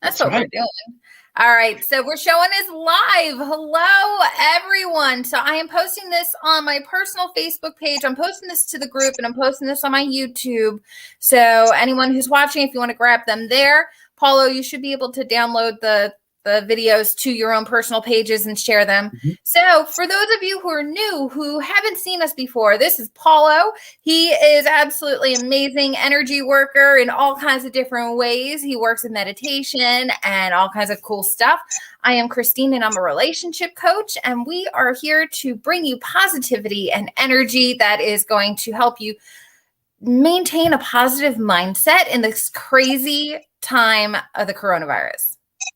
That's what we're doing. All right. So we're showing this live. Hello, everyone. So I am posting this on my personal Facebook page. I'm posting this to the group and I'm posting this on my YouTube. So anyone who's watching, if you want to grab them there, Paulo, you should be able to download the videos to your own personal pages and share them. Mm-hmm. So for those of you who are new, who haven't seen us before, this is Paulo. He is absolutely amazing energy worker in all kinds of different ways. He works in meditation and all kinds of cool stuff. I am Christine and I'm a relationship coach, and we are here to bring you positivity and energy that is going to help you maintain a positive mindset in this crazy time of the coronavirus.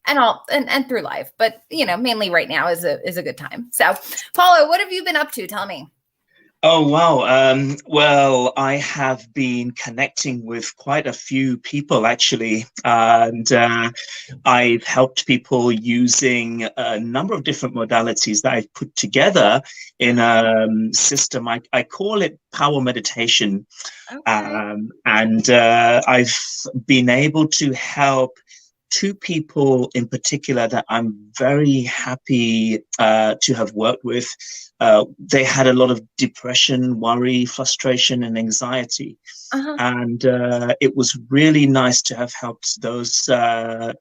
And through life, but mainly right now is a good time. So, Paulo, what have you been up to? Tell me. Oh wow! Well, I have been connecting with quite a few people actually, and I've helped people using a number of different modalities that I've put together in a system. I call it power meditation, okay. And I've been able to help two people in particular that I'm very happy to have worked with. They had a lot of depression, worry, frustration, and anxiety. Uh-huh. And it was really nice to have helped those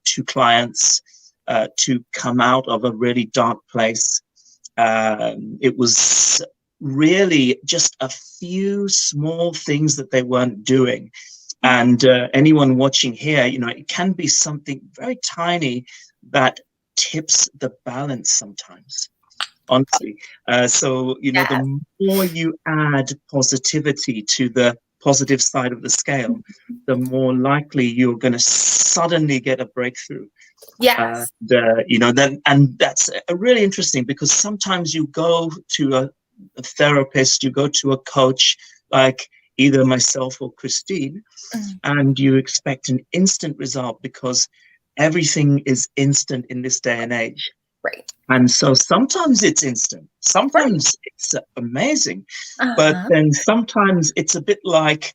two clients to come out of a really dark place. It was really just a few small things that they weren't doing. And anyone watching here, it can be something very tiny that tips the balance sometimes, honestly. So, the more you add positivity to the positive side of the scale, the more likely you're going to suddenly get a breakthrough. Yes. And that's really interesting, because sometimes you go to a therapist, you go to a coach, like either myself or Christine, and you expect an instant result because everything is instant in this day and age. Right. And so sometimes it's instant, sometimes it's amazing, but then sometimes it's a bit like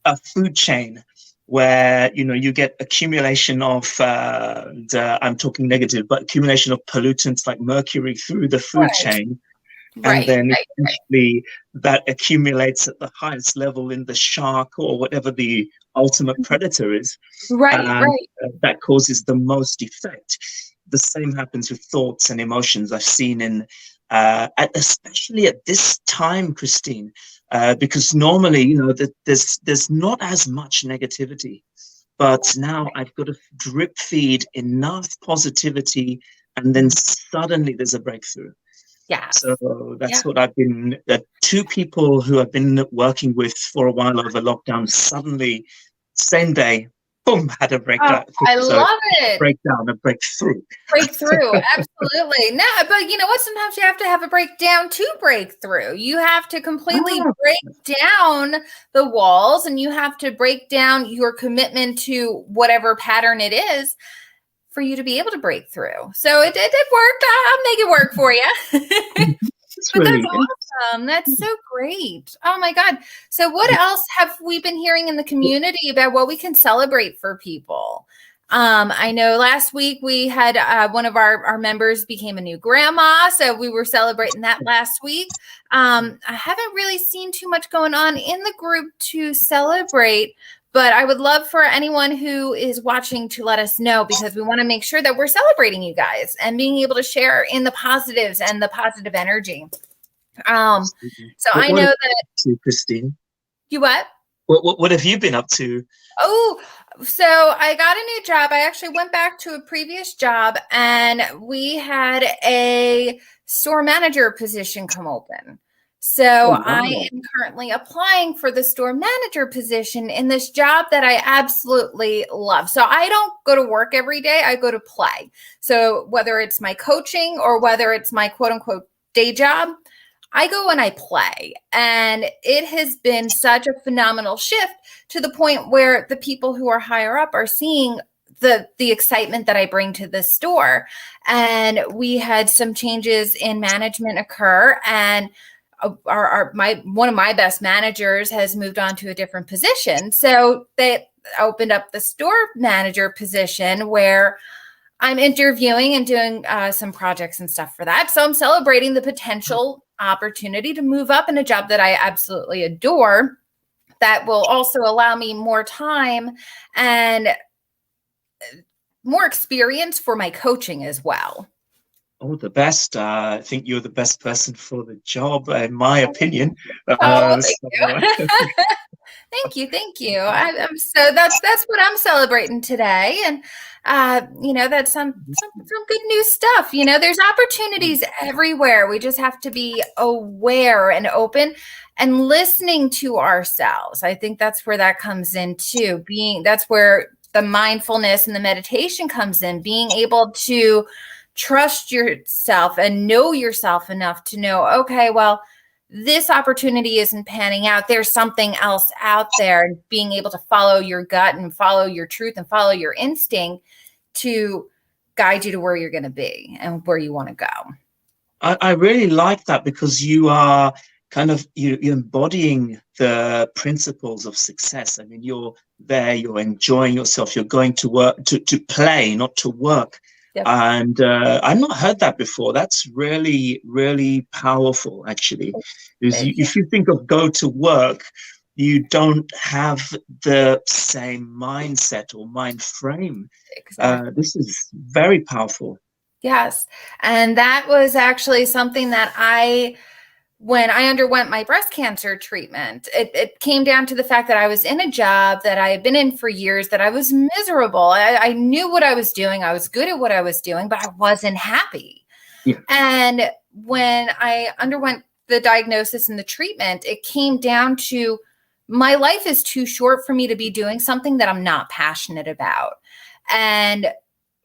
a food chain where, you get accumulation of, I'm talking negative, but accumulation of pollutants like mercury through the food chain. And then eventually that accumulates at the highest level in the shark or whatever the ultimate predator is. That causes the most effect. The same happens with thoughts and emotions. I've seen in, especially at this time, Christine, because normally, there's not as much negativity, but now I've got to drip feed enough positivity, and then suddenly there's a breakthrough. Yeah. So that's what I've been, two people who I've been working with for a while over lockdown, suddenly, same day, boom, had a breakdown. Oh, I love it. A breakthrough. Breakthrough, absolutely. No, but you know what? Sometimes you have to have a breakdown to break through. You have to completely break down the walls, and you have to break down your commitment to whatever pattern it is for you to be able to break through. So it worked. I'll make it work for you. But that's awesome. That's so great. Oh my God. So what else have we been hearing in the community about what we can celebrate for people? I know last week we had one of our members became a new grandma. So we were celebrating that last week. I haven't really seen too much going on in the group to celebrate, but I would love for anyone who is watching to let us know, because we want to make sure that we're celebrating you guys and being able to share in the positives and the positive energy. So I know that. Christine, you what? What have you been up to? Oh, so I got a new job. I actually went back to a previous job, and we had a store manager position come open. So I am currently applying for the store manager position in this job that I absolutely love. So I don't go to work every day. I go to play. So whether it's my coaching or whether it's my quote unquote day job, I go and I play. And it has been such a phenomenal shift to the point where the people who are higher up are seeing the excitement that I bring to the store. And we had some changes in management occur, and one of my best managers has moved on to a different position. So they opened up the store manager position where I'm interviewing and doing some projects and stuff for that. So I'm celebrating the potential opportunity to move up in a job that I absolutely adore, that will also allow me more time and more experience for my coaching as well. Oh, the best. I think you're the best person for the job, in my opinion. Oh, thank So, you. Thank you, thank you. I'm so that's what I'm celebrating today, and that's some good new stuff. There's opportunities everywhere. We just have to be aware and open and listening to ourselves. I think that's where that comes in too. That's where the mindfulness and the meditation comes in. Being able to trust yourself and know yourself enough to know, okay, well, this opportunity isn't panning out. There's something else out there, and being able to follow your gut and follow your truth and follow your instinct to guide you to where you're going to be and where you want to go. I really like that, because you are kind of you're embodying the principles of success. I mean, you're there, you're enjoying yourself, you're going to work to play, not to work. Yep. And I've not heard that before. That's really, really powerful, actually. Because if you think of go to work, you don't have the same mindset or mind frame. Exactly. This is very powerful. Yes. And that was actually something that when I underwent my breast cancer treatment, it came down to the fact that I was in a job that I had been in for years, that I was miserable. I knew what I was doing. I was good at what I was doing, but I wasn't happy. Yeah. And when I underwent the diagnosis and the treatment, it came down to, my life is too short for me to be doing something that I'm not passionate about. And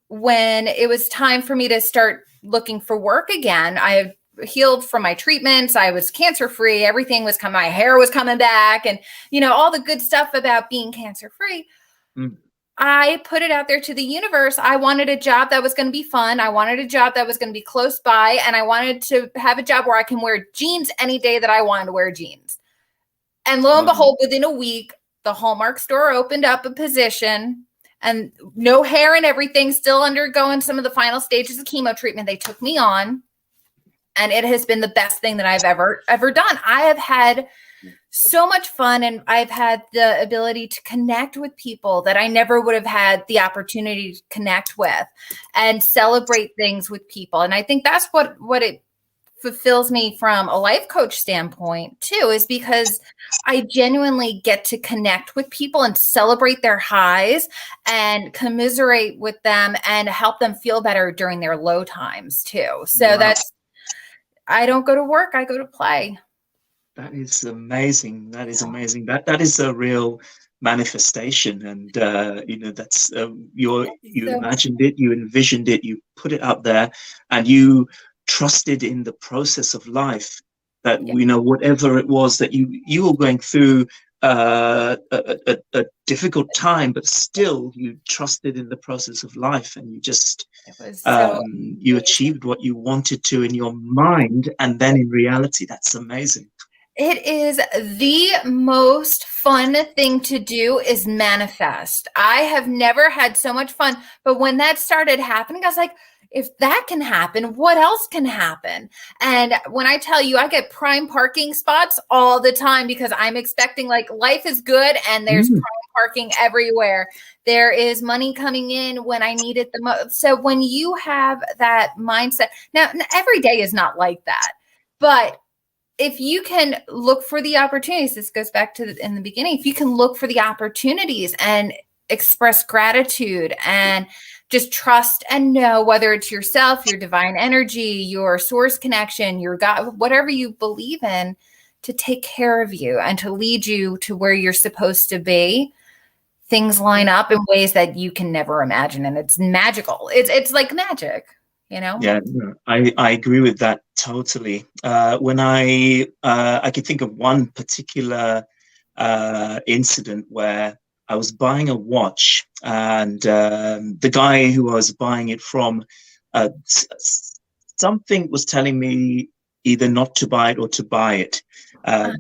when it was time for me to start looking for work again, I had healed from my treatments. I was cancer free. Everything was my hair was coming back, and all the good stuff about being cancer free. I put it out there to the universe. I wanted a job that was going to be fun. I wanted a job that was going to be close by, and I wanted to have a job where I can wear jeans any day that I wanted to wear jeans. And lo and behold, within a week, the Hallmark store opened up a position, and no hair and everything, still undergoing some of the final stages of chemo treatment. They took me on, and it has been the best thing that I've ever done. I have had so much fun, and I've had the ability to connect with people that I never would have had the opportunity to connect with, and celebrate things with people. And I think that's what it fulfills me from a life coach standpoint too, is because I genuinely get to connect with people and celebrate their highs and commiserate with them and help them feel better during their low times too. So I don't go to work, I go to play. That is amazing. That is amazing. That is a real manifestation, and that's you imagined it, you envisioned it, you put it up there, and you trusted in the process of life, that whatever it was that you were going through a difficult time, but still you trusted in the process of life, and you just you achieved what you wanted to in your mind, and then in reality. That's amazing. It is the most fun thing to do, is manifest. I have never had so much fun, but when that started happening, I was like, if that can happen, what else can happen? And when I tell you, I get prime parking spots all the time, because I'm expecting, life is good and there's prime parking everywhere. There is money coming in when I need it the most. So when you have that mindset, now every day is not like that, but if you can look for the opportunities, this goes back to in the beginning, if you can look for the opportunities and express gratitude and just trust and know, whether it's yourself, your divine energy, your source connection, your God, whatever you believe in, to take care of you and to lead you to where you're supposed to be, things line up in ways that you can never imagine. And it's magical. It's like magic. Yeah, I agree with that totally. When I could think of one particular incident where I was buying a watch, and the guy who I was buying it from, something was telling me either not to buy it or to buy it,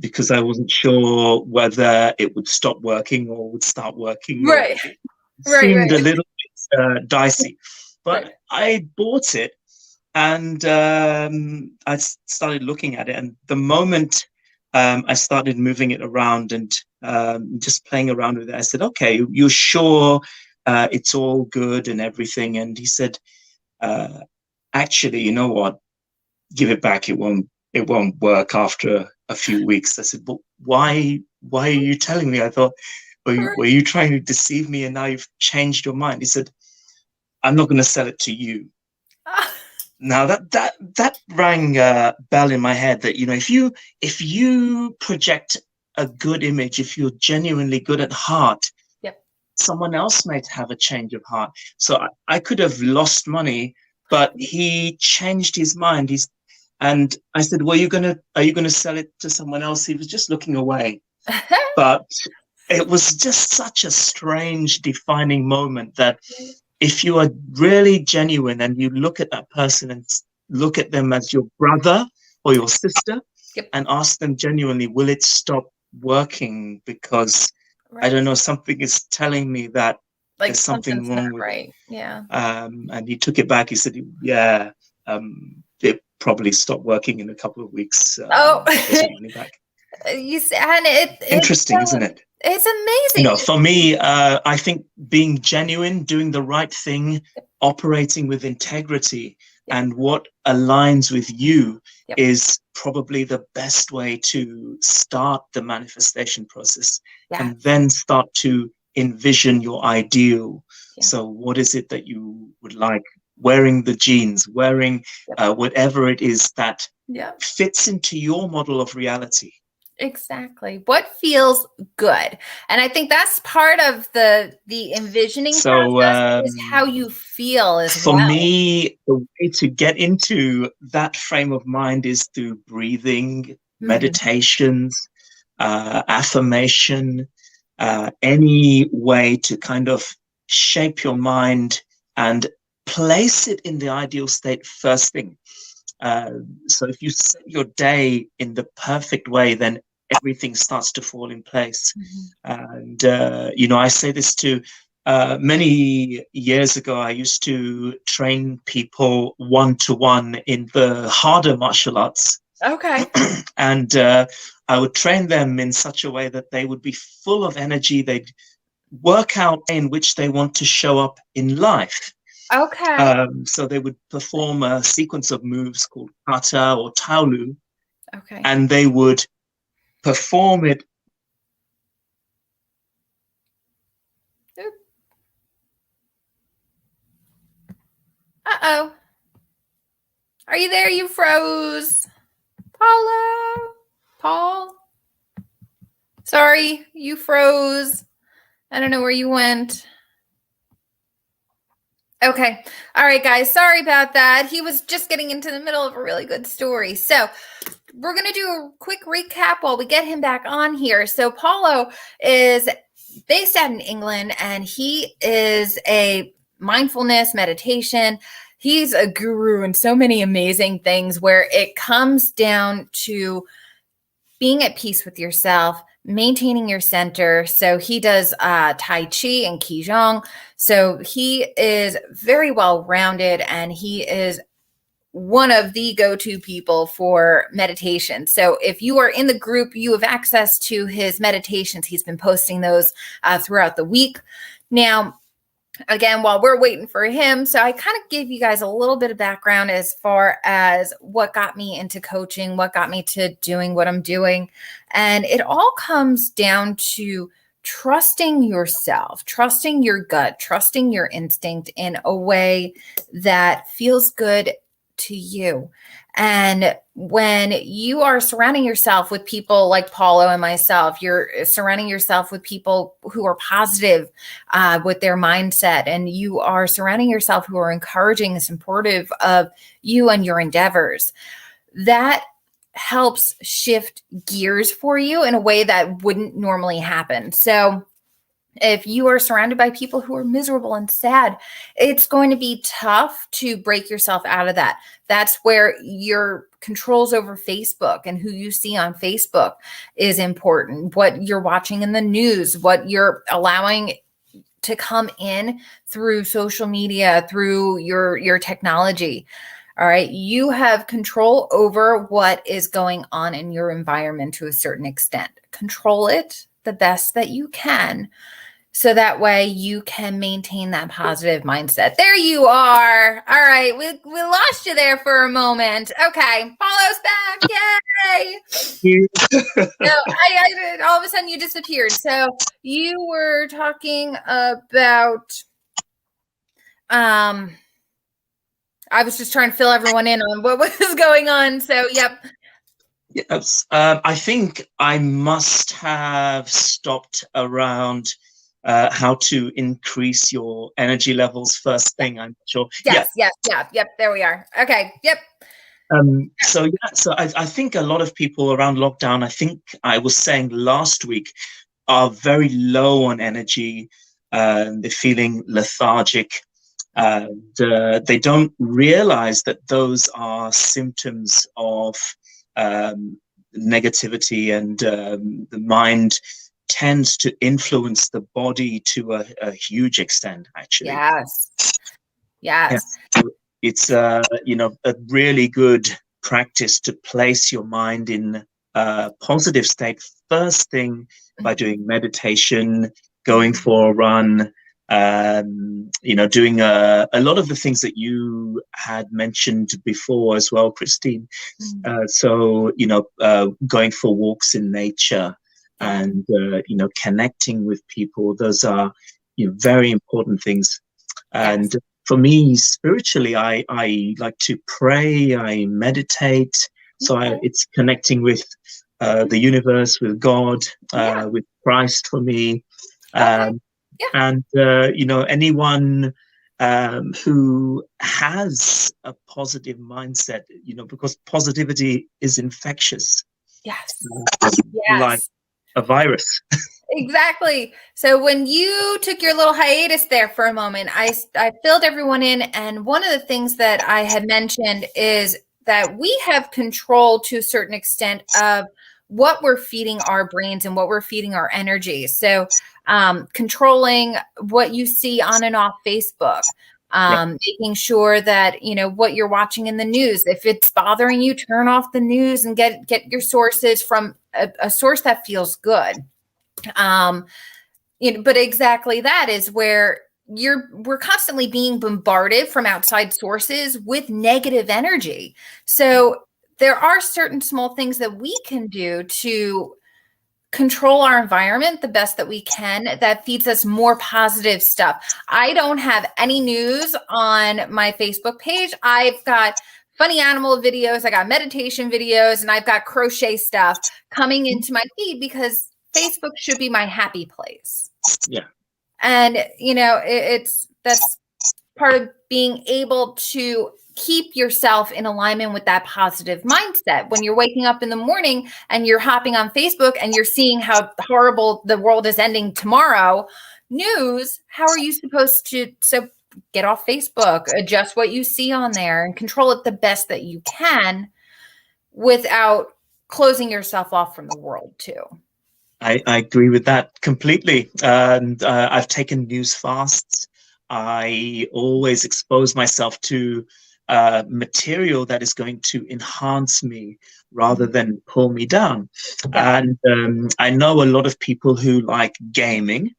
because I wasn't sure whether it would stop working or would start working. Right. It seemed a little bit dicey. But I bought it, and I started looking at it. And the moment I started moving it around and just playing around with it, I said, "Okay, you're sure it's all good and everything?" And he said, "Actually, you know what? Give it back. It won't work after a few weeks." I said, "But why? Why are you telling me?" I thought, were you trying to deceive me, and now you've changed your mind?" He said, "I'm not going to sell it to you." Now that rang a bell in my head, that if you project a good image, if you're genuinely good at heart, Yep. someone else might have a change of heart. So I could have lost money, but he changed his mind. And I said, "Well, are you gonna sell it to someone else?" He was just looking away. But it was just such a strange defining moment, that if you are really genuine and you look at that person and look at them as your brother or your sister, Yep. and ask them genuinely, will it stop working? Because I don't know, something is telling me that like there's something wrong with it. Yeah. And he took it back. He said, "Yeah, it probably stopped working in a couple of weeks." Money back. You see, and Interesting, isn't it? It's amazing. For me, I think being genuine, doing the right thing, operating with integrity, and what aligns with you is probably the best way to start the manifestation process, and then start to envision your ideal. So what is it that you would like? Wearing the jeans, wearing whatever it is that fits into your model of reality. Exactly. What feels good. And I think that's part of the envisioning process, is how you feel as for me, the way to get into that frame of mind is through breathing, meditations, affirmation, any way to kind of shape your mind and place it in the ideal state first thing. So if you set your day in the perfect way, then everything starts to fall in place. And, I say this to many years ago, I used to train people one-to-one in the harder martial arts. Okay. And I would train them in such a way that they would be full of energy. They'd work out in which they want to show up in life. Okay. So they would perform a sequence of moves called kata or taolu. Okay. And they would perform it. Uh-oh. Are you there? You froze. Paulo. Paul. Sorry, you froze. I don't know where you went. Okay. All right, guys. Sorry about that. He was just getting into the middle of a really good story. So we're going to do a quick recap while we get him back on here. So Paulo is based out in England, and he is a mindfulness meditation. He's a guru in so many amazing things, where it comes down to being at peace with yourself, maintaining your center. So he does Tai Chi and Qigong. So he is very well-rounded, and he is one of the go-to people for meditation. So if you are in the group, you have access to his meditations. He's been posting those throughout the week. Now, again, while we're waiting for him, so I kind of gave you guys a little bit of background as far as what got me into coaching, what got me to doing what I'm doing. And it all comes down to trusting yourself, trusting your gut, trusting your instinct in a way that feels good to you. And when you are surrounding yourself with people like Paulo and myself, you're surrounding yourself with people who are positive with their mindset, and you are surrounding yourself who are encouraging and supportive of you and your endeavors. That helps shift gears for you in a way that wouldn't normally happen. So if you are surrounded by people who are miserable and sad, it's going to be tough to break yourself out of that. That's where your controls over Facebook and who you see on Facebook is important. What you're watching in the news, what you're allowing to come in through social media, through your technology. All right. You have control over what is going on in your environment to a certain extent. Control it the best that you can, so that way you can maintain that positive mindset. There you are. All right. We lost you there for a moment. Okay. Paulo's back. Yay. No, I all of a sudden you disappeared. So you were talking about, I was just trying to fill everyone in on what was going on. So, yep. Yes. I think I must have stopped around how to increase your energy levels first thing, I'm sure. Yes, yep. There we are. Okay, yep. So I think a lot of people around lockdown, I think I was saying last week, are very low on energy. They're feeling lethargic. And they don't realize that those are symptoms of negativity, and the mind tends to influence the body to a huge extent, actually. Yes. Yeah. So it's a really good practice to place your mind in a positive state first thing by doing meditation, going for a run, doing a lot of the things that you had mentioned before as well, Christine. So going for walks in nature, and connecting with people, those are very important things. And for me, spiritually, I like to pray, I meditate. So it's connecting with the universe, with God, with Christ for me. And anyone who has a positive mindset, because positivity is infectious. Yes. Like a virus. Exactly. So when you took your little hiatus there for a moment, I filled everyone in. And one of the things that I had mentioned is that we have control to a certain extent of what we're feeding our brains and what we're feeding our energy. So controlling what you see on and off Facebook, making sure that, what you're watching in the news, if it's bothering you, turn off the news and get your sources from a source that feels good. But exactly that is where we're constantly being bombarded from outside sources with negative energy. So there are certain small things that we can do to control our environment the best that we can that feeds us more positive stuff. I don't have any news on my Facebook page. I've got funny animal videos, I got meditation videos, and I've got crochet stuff coming into my feed because Facebook should be my happy place. Yeah. And, that's part of being able to keep yourself in alignment with that positive mindset. When you're waking up in the morning and you're hopping on Facebook and you're seeing how horrible the world is ending tomorrow, news, how are you supposed to, so get off Facebook, adjust what you see on there and control it the best that you can without closing yourself off from the world too. I agree with that completely. And I've taken news fasts. I always expose myself to material that is going to enhance me rather than pull me down. And I know a lot of people who like gaming.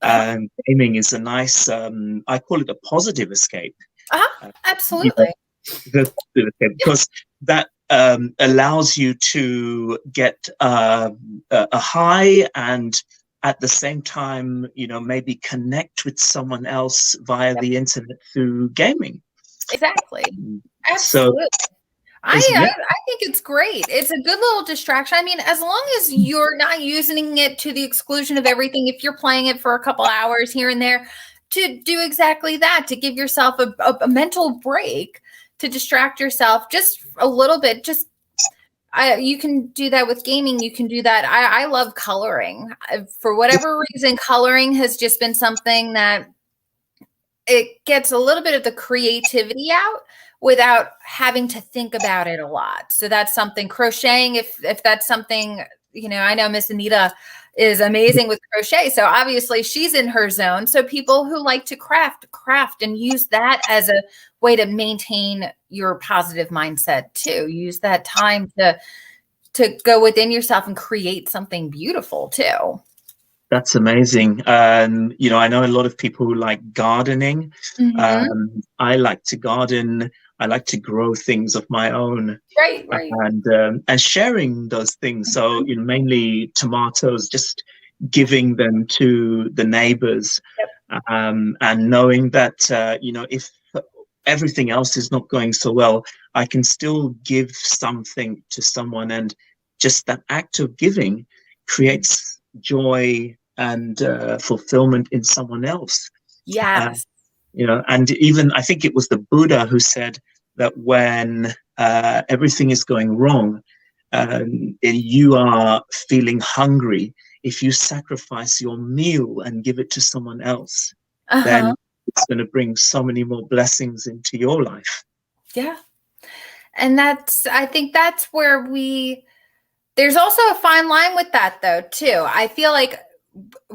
Gaming is a nice, I call it a positive escape. Absolutely. Because that allows you to get a high, and at the same time, maybe connect with someone else via the internet through gaming. Exactly. Absolutely. So, I think it's great. It's a good little distraction. I mean, as long as you're not using it to the exclusion of everything, if you're playing it for a couple hours here and there, to do exactly that, to give yourself a mental break, to distract yourself just a little bit. You can do that with gaming. You can do that. I love coloring. For whatever reason, coloring has just been something that it gets a little bit of the creativity out without having to think about it a lot. So that's something. Crocheting, if that's something, I know Miss Anita is amazing with crochet. So obviously she's in her zone. So people who like to craft and use that as a way to maintain your positive mindset too. Use that time to go within yourself and create something beautiful too. That's amazing. You know, I know a lot of people who like gardening. I like to garden. I like to grow things of my own, Right. and sharing those things. So, you know, mainly tomatoes, just giving them to the neighbors, and knowing that you know, if everything else is not going so well, I can still give something to someone, and just that act of giving creates joy and fulfillment in someone else. Yes. You know, and even I think it was the Buddha who said that when everything is going wrong, you are feeling hungry, if you sacrifice your meal and give it to someone else, then it's going to bring so many more blessings into your life. Yeah. And I think that's where there's also a fine line with that though, too. I feel like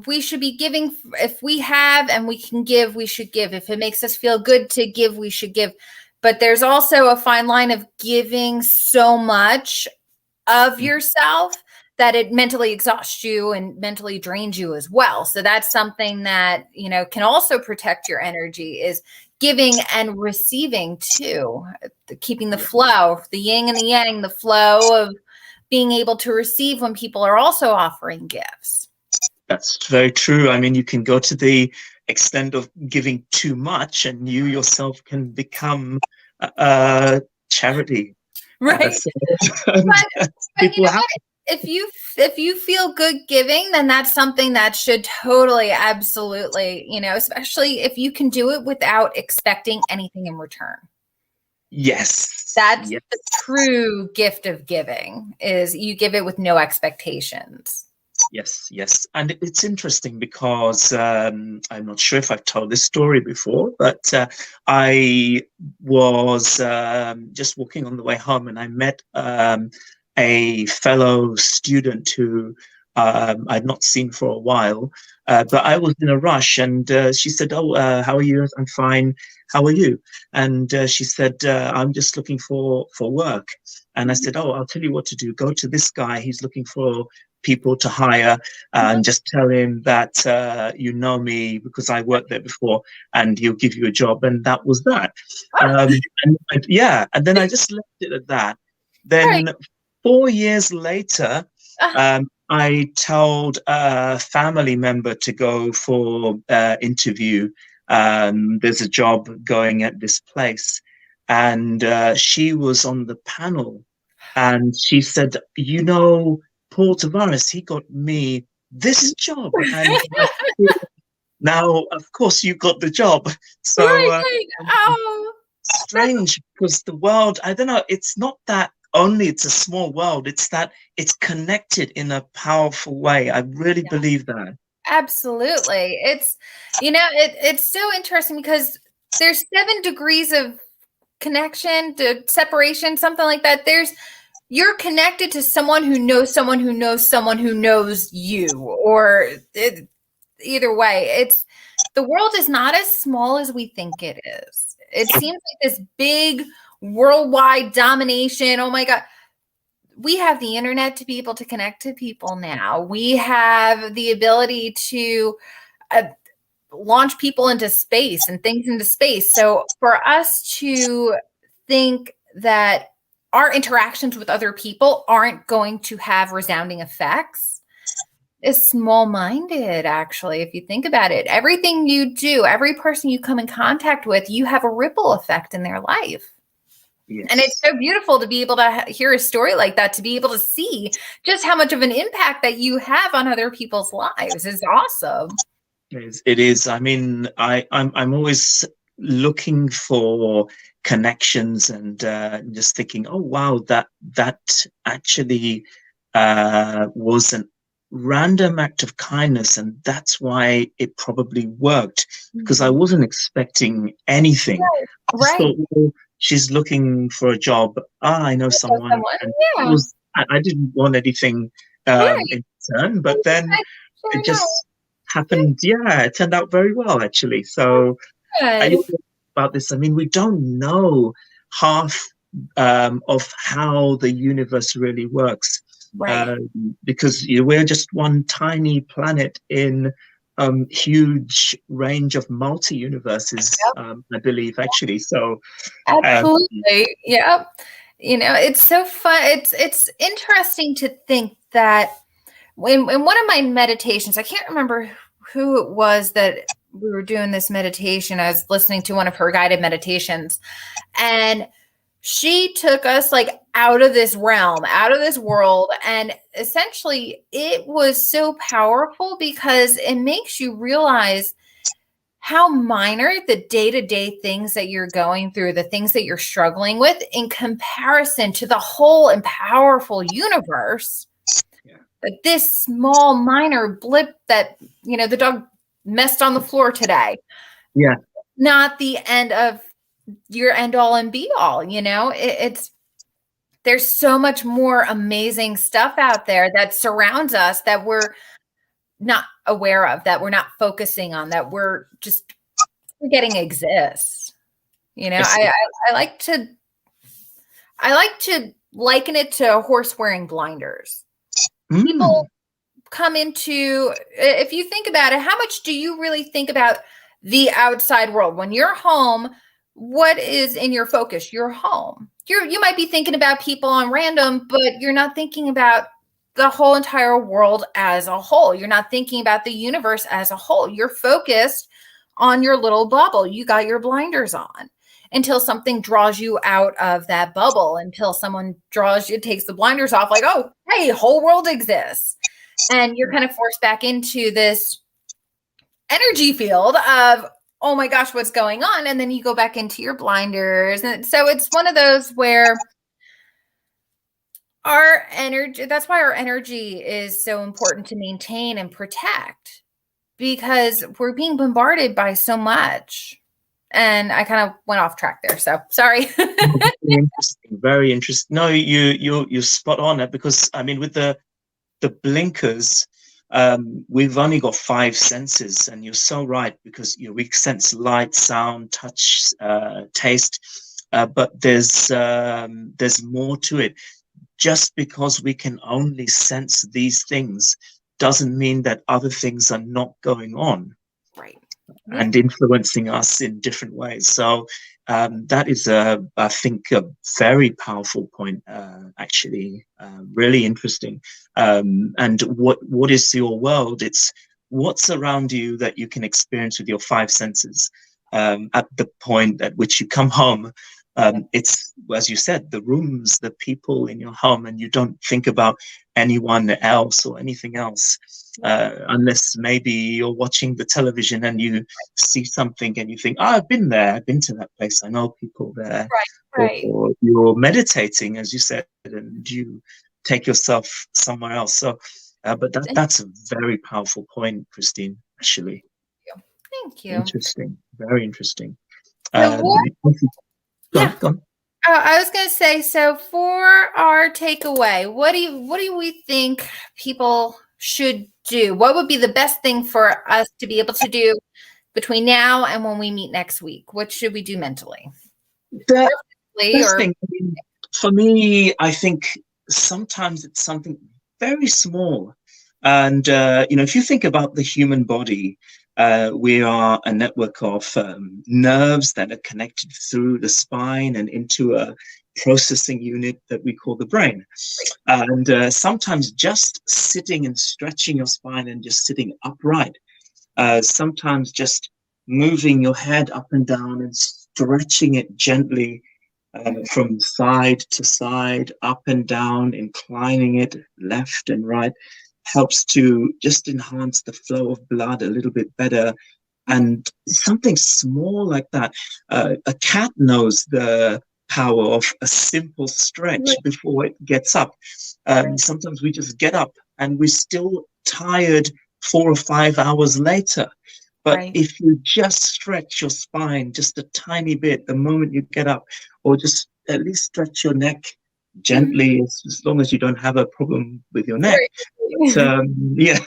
we should be giving. If we have and we can give, we should give. If it makes us feel good to give, we should give. But there's also a fine line of giving so much of yourself that it mentally exhausts you and mentally drains you as well. So that's something that, you know, can also protect your energy, is giving and receiving too, keeping the flow, the yin and the yang, the flow of being able to receive when people are also offering gifts. That's very true. I mean, you can go to the extent of giving too much and you yourself can become a charity. Right. But you know what? If you feel good giving, then that's something that should totally, absolutely, you know, especially if you can do it without expecting anything in return. Yes. That's the true gift of giving, is you give it with no expectations. Yes. And it's interesting because I'm not sure if I've told this story before, but I was just walking on the way home and I met a fellow student who I'd not seen for a while, but I was in a rush, and she said, "Oh, how are you?" "I'm fine. How are you?" And she said, "I'm just looking for work." And I said, "Oh, I'll tell you what to do. Go to this guy. He's looking for people to hire, and just tell him that you know me because I worked there before, and he'll give you a job." And that was that. And then I just left it at that. Then 4 years later, I told a family member to go for interview. There's a job going at this place, and she was on the panel, and she said, "You know, Paul Tavares, he got me this job." And now, of course, you got the job. So strange, because the world, I don't know, it's not that only it's a small world, it's that it's connected in a powerful way. I really believe that. Absolutely. It's, you know, it's so interesting because there's 7 degrees of connection to separation, something like that. You're connected to someone who knows someone who knows someone who knows you, or either way, the world is not as small as we think it is. It seems like this big worldwide domination. Oh my God. We have the internet to be able to connect to people now. We have the ability to launch people into space and things into space. So for us to think that our interactions with other people aren't going to have resounding effects is small-minded, actually, if you think about it. Everything you do, every person you come in contact with, you have a ripple effect in their life. Yes. And it's so beautiful to be able to hear a story like that, to be able to see just how much of an impact that you have on other people's lives is awesome. It is. I mean, I'm always looking for connections and just thinking, oh wow, that actually was a random act of kindness, and that's why it probably worked, because I wasn't expecting anything. I just thought, well, she's looking for a job. I know someone. And I didn't want anything in turn, but then Sure it enough. just happened. Yeah, it turned out very well, actually. So I Good. think about this. I mean, we don't know half of how the universe really works, Right. because we're just one tiny planet in huge range of multi-universes, Yep. I believe, actually. So, um, Absolutely. Yep. It's so fun. It's interesting to think that in one of my meditations, I can't remember who it was that we were doing this meditation. I was listening to one of her guided meditations, and she took us like out of this realm, out of this world. And essentially, it was so powerful because it makes you realize how minor the day-to-day things that you're going through, the things that you're struggling with in comparison to the whole and powerful universe. yeah, That this small minor blip that, the dog messed on the floor today, yeah, not the end of your end all and be all. It's there's so much more amazing stuff out there that surrounds us that we're not aware of, that we're not focusing on, that we're just forgetting exists. it's, I like to liken it to a horse wearing blinders. mm, People come into, if you think about it, how much do you really think about the outside world when you're home? What is in your focus? Your home. You might be thinking about people on random, but you're not thinking about the whole entire world as a whole. You're not thinking about the universe as a whole. You're focused on your little bubble. You got your blinders on until something draws you out of that bubble, until someone draws you, takes the blinders off, like, oh, hey, whole world exists. And you're kind of forced back into this energy field of, oh my gosh, what's going on? And then you go back into your blinders. And so it's one of those where our energy, that's why our energy is so important to maintain and protect, because we're being bombarded by so much. And I kind of went off track there. So sorry. interesting, very interesting. No, you're spot on that, because I mean, with the blinkers, we've only got five senses, and you're so right, because we sense light, sound, touch, taste, but there's more to it. Just because we can only sense these things doesn't mean that other things are not going on, Right. and influencing us in different ways. So that is, I think, a very powerful point, actually, really interesting. And what is your world? It's what's around you that you can experience with your five senses. At the point at which you come home, it's, as you said, the rooms, the people in your home, and you don't think about anyone else or anything else, unless maybe you're watching the television and you see something and you think, oh, I've been there, I've been to that place, I know people there. Right. Or you're meditating, as you said, and you take yourself somewhere else. So, but that's a very powerful point, Christine, actually. Thank you. Interesting, very interesting. So what? Yeah. Go on. I was going to say, so for our takeaway, what do we think people should do? What would be the best thing for us to be able to do between now and when we meet next week? What should we do mentally? The best thing, I mean, for me, I think sometimes it's something very small. And, if you think about the human body, we are a network of nerves that are connected through the spine and into a processing unit that we call the brain. And sometimes just sitting and stretching your spine and just sitting upright, sometimes just moving your head up and down and stretching it gently, from side to side, up and down, inclining it left and right, helps to just enhance the flow of blood a little bit better. And something small like that, a cat knows the power of a simple stretch before it gets up. Sometimes we just get up and we're still tired 4 or 5 hours later. But if you just stretch your spine just a tiny bit the moment you get up, or just at least stretch your neck gently, as long as you don't have a problem with your neck, Yeah,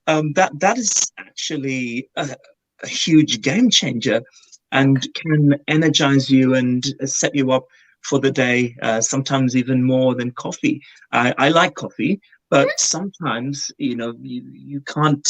that is actually a huge game changer, and can energize you and set you up for the day. Sometimes even more than coffee. I like coffee, but sometimes you can't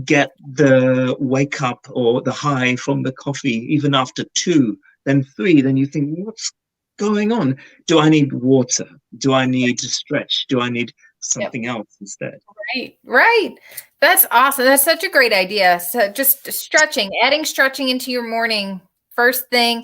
get the wake up or the high from the coffee even after two, then three. Then you think, what's going on? Do I need water? Do I need to stretch? Do I need Yep. something else instead? Right, right. That's awesome. That's such a great idea. So just stretching, adding stretching into your morning first thing,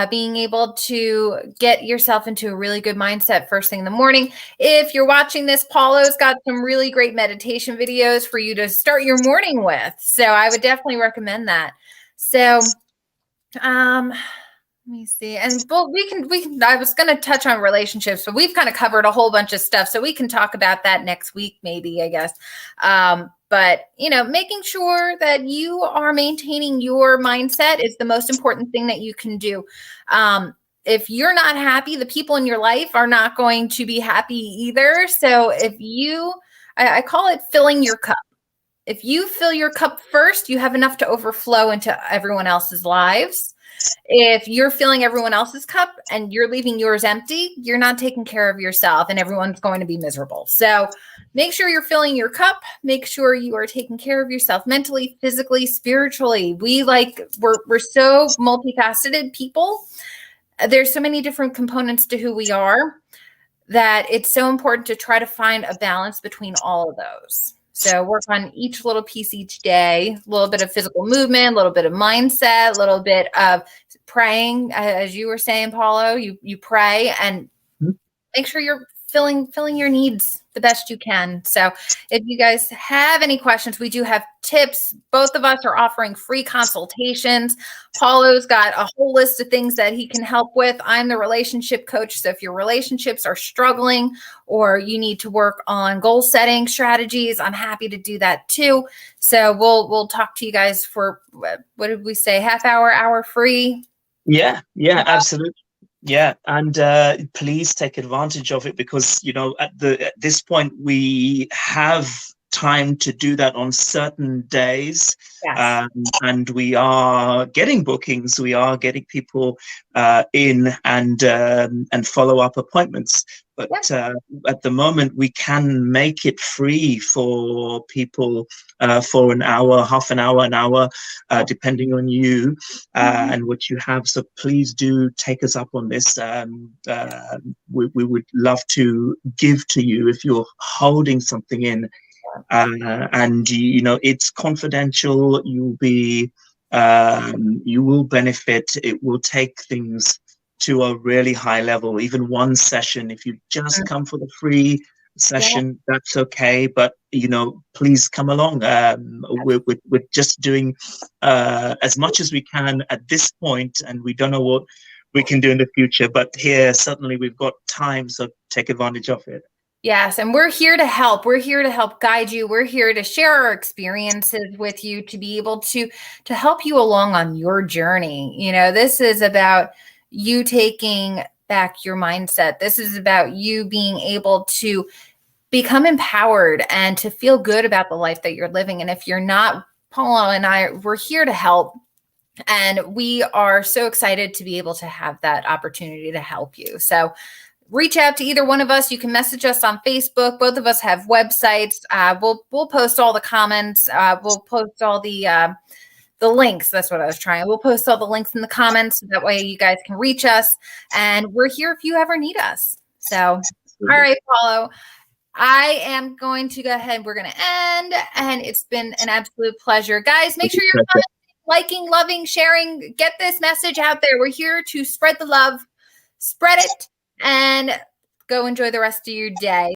being able to get yourself into a really good mindset first thing in the morning. If you're watching this, Paulo's got some really great meditation videos for you to start your morning with. So I would definitely recommend that. So, let me see. And well, we can, I was going to touch on relationships, but we've kind of covered a whole bunch of stuff. So we can talk about that next week, maybe, I guess. But, making sure that you are maintaining your mindset is the most important thing that you can do. If you're not happy, the people in your life are not going to be happy either. So I call it filling your cup. If you fill your cup first, you have enough to overflow into everyone else's lives. If you're filling everyone else's cup and you're leaving yours empty, you're not taking care of yourself and everyone's going to be miserable. So make sure you're filling your cup. Make sure you are taking care of yourself mentally, physically, spiritually. We're so multifaceted people. There's so many different components to who we are that it's so important to try to find a balance between all of those. So work on each little piece each day, a little bit of physical movement, a little bit of mindset, a little bit of praying. As you were saying, Paulo, you pray and make sure you're filling your needs the best you can. So if you guys have any questions, we do have tips. Both of us are offering free consultations. Paulo's got a whole list of things that he can help with. I'm the relationship coach. So if your relationships are struggling or you need to work on goal setting strategies, I'm happy to do that too. So we'll talk to you guys for, what did we say, half hour free? Yeah, absolutely. Yeah, and please take advantage of it, because at this point we have time to do that on certain days. Yes. And we are getting bookings, we are getting people in, and follow-up appointments. But at the moment, we can make it free for people for an hour, half an hour, depending on you and what you have. So please do take us up on this. We would love to give to you if you're holding something in. And it's confidential. You will benefit. It will take things to a really high level. Even one session, if you just come for the free session, that's okay. But please come along. We're just doing as much as we can at this point, and we don't know what we can do in the future. But here, certainly, we've got time, so take advantage of it. Yes, and we're here to help. We're here to help guide you. We're here to share our experiences with you to be able to help you along on your journey. This is about you taking back your mindset. This is about you being able to become empowered and to feel good about the life that you're living. And if you're not, Paulo and I, we're here to help. And we are so excited to be able to have that opportunity to help you. So reach out to either one of us. You can message us on Facebook. Both of us have websites. We'll post all the comments. We'll post all the links. That's what I was trying. We'll post all the links in the comments. So that way you guys can reach us. And we're here if you ever need us. So, all right, Paulo. I am going to go ahead. We're going to end. And it's been an absolute pleasure. Guys, make sure you're liking, loving, sharing. Get this message out there. We're here to spread the love. Spread it. And go enjoy the rest of your day.